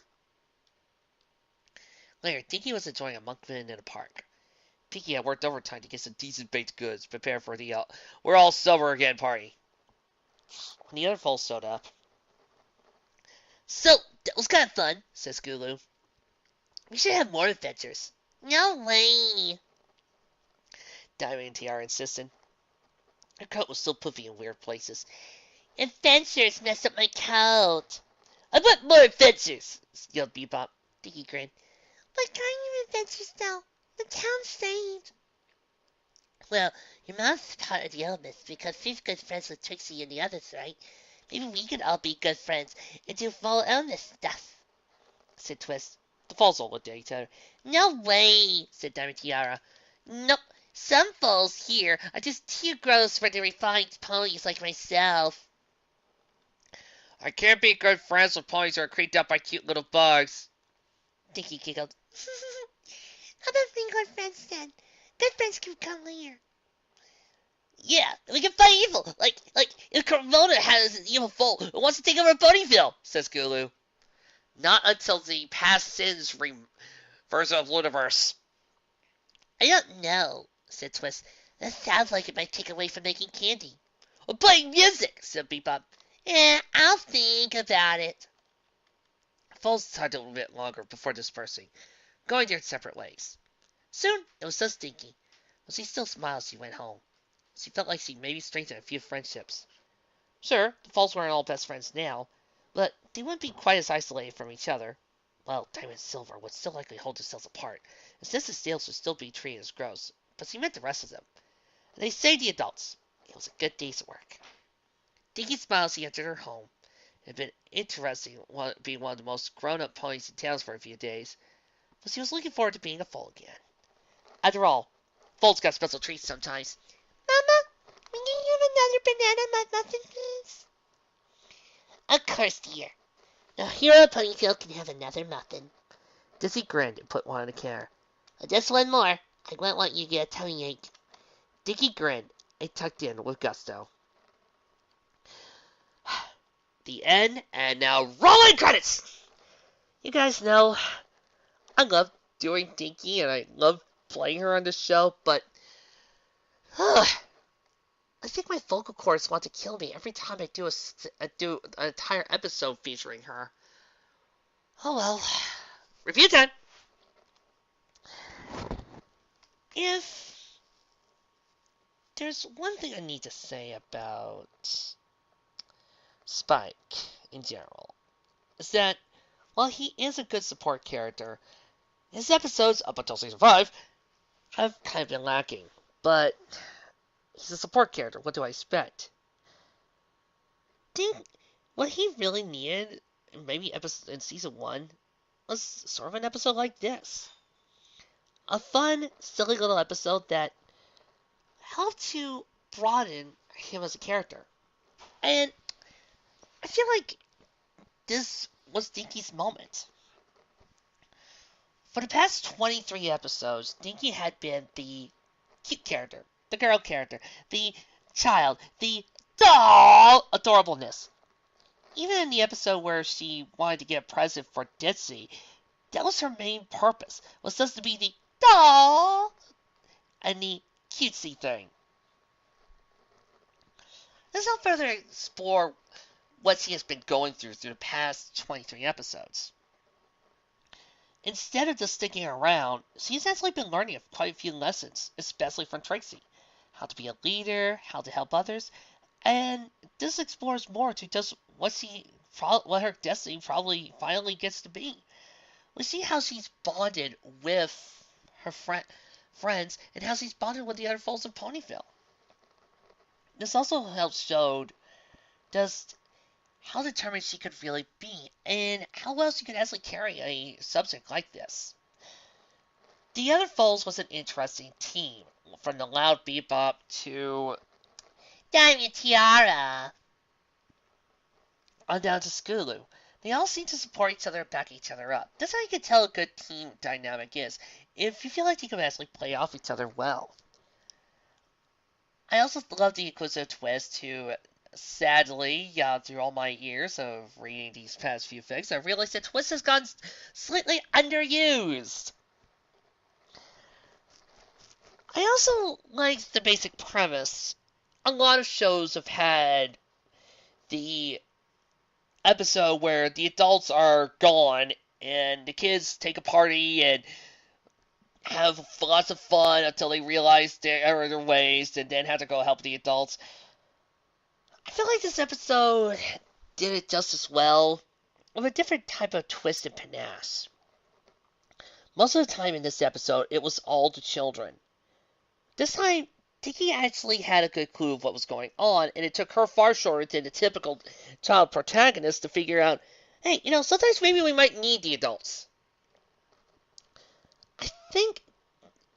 Later, Dinky was enjoying a monkman in a park. Pinky had worked overtime to get some decent baked goods prepared for the we're all sober again party. When the other foals showed up. So, that was kind of fun, says Gulu. We should have more adventures. No way. Diamond and Tiara insisted. Her coat was still poofy in weird places. Adventures messed up my coat. I want more adventures, yelled Bebop. Dinky grinned. What kind of adventures, though? The town's saved. Well, your mom's part of the elements because she's good friends with Trixie and the others, right? Maybe we could all be good friends and do full illness stuff, said Twist. The Falls all looked at each other. No way, said Diamond Tiara. Nope. Some foals here are just too gross for the refined ponies like myself. I can't be good friends with ponies who are creeped up by cute little bugs. Dinky giggled. How about being good friends then? Good friends can come later. Yeah, we can fight evil. Like if Corona has an evil foal who wants to take over Ponyville, says Gulu. Not until the past sins version of Lunaverse. I don't know, said Twist. That sounds like it might take away from making candy. Or playing music, said Bebop. I'll think about it. Foals talked a little bit longer before dispersing, going their separate ways. Soon it was just Dinky, but she still smiled as she went home. She felt like she'd maybe strengthened a few friendships. Sure, the Foals weren't all best friends now, but they wouldn't be quite as isolated from each other. Well, Diamond and Silver would still likely hold themselves apart, and Sister Steels would still be treated as gross, but she meant the rest of them. And they saved the adults. It was a good day's work. Dinky smiled as he entered her home. It had been interesting being one of the most grown-up ponies in town for a few days, but she was looking forward to being a foal again. After all, foals got special treats sometimes. Mama, can you have another banana muffin, please? Of course, dear. Now Hero Ponytail can have another muffin. Dizzy grinned and put one on the counter. Just one more. I won't want you to get a tummy ache. Dinky grinned and tucked in with gusto. The end, and now rolling credits! You guys know, I love doing Dinky and I love playing her on the show, but I think my vocal cords want to kill me every time I do an entire episode featuring her. Oh well. Review time! If there's one thing I need to say about Spike in general, is that while he is a good support character, his episodes up until season 5 have kind of been lacking. But he's a support character. What do I expect? I think what he really needed, maybe in season 1, was sort of an episode like this. A fun, silly little episode that helped to broaden him as a character. And I feel like this was Dinky's moment. For the past 23 episodes, Dinky had been the cute character, the girl character, the child, the doll adorableness. Even in the episode where she wanted to get a present for Ditzy, that was her main purpose, was just to be the doll and the cutesy thing. Let's not further explore what she has been going through the past 23 episodes. Instead of just sticking around, she's actually been learning quite a few lessons, especially from Trixie. How to be a leader, how to help others, and this explores more to just what her destiny probably finally gets to be. We see how she's bonded with her friends and how she's bonded with the other foals of Ponyville. This also helps show just how determined she could really be, and how well she could actually carry a subject like this. The other foals was an interesting team, from the loud Bebop to Diamond Tiara, on down to Skulu. They all seem to support each other and back each other up. That's how you can tell a good team dynamic is, if you feel like you can actually play off each other well. I also love the Inquisitive Twist, who sadly, through all my years of reading these past few fics, I realized that Twist has gone slightly underused. I also like the basic premise. A lot of shows have had the episode where the adults are gone and the kids take a party and have lots of fun until they realize their ways and then have to go help the adults. I feel like this episode did it just as well, with a different type of twist and panache. Most of the time in this episode, it was all the children. This time, Tiki actually had a good clue of what was going on, and it took her far shorter than the typical child protagonist to figure out, hey, sometimes maybe we might need the adults. I think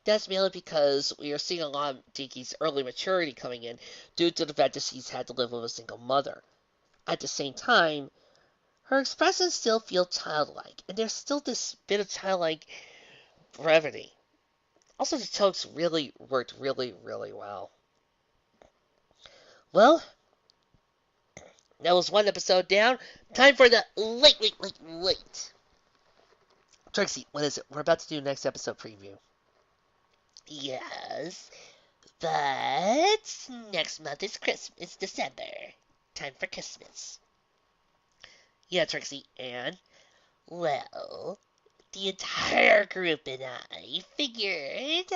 that's mainly because we are seeing a lot of Tiki's early maturity coming in due to the fact that she's had to live with a single mother. At the same time, her expressions still feel childlike, and there's still this bit of childlike brevity. Also, the jokes really worked really, really well. Well, that was one episode down. Time for the late. Trixie, what is it? We're about to do next episode preview. Yes, but next month is Christmas. It's December. Time for Christmas. Yeah, Trixie, and, well, the entire group and I figured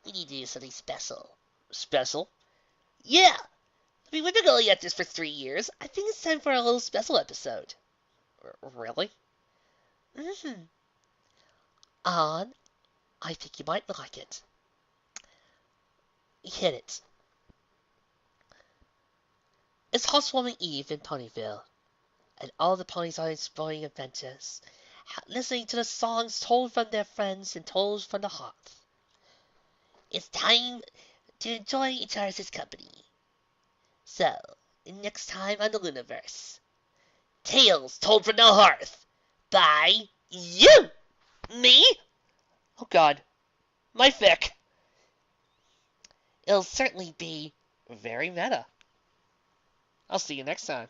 we need to do something special. Special? Yeah! I mean, we've been going at this for 3 years. I think it's time for a little special episode. Really? Mm-hmm. I think you might like it. Hit it. It's Housewarming Eve in Ponyville, and all the ponies are exploring adventures, listening to the songs told from their friends and told from the heart. It's time to enjoy each other's company. So, next time on the Lunaverse, Tales Told from the Hearth by you! Me? Oh god, my fic. It'll certainly be very meta. I'll see you next time.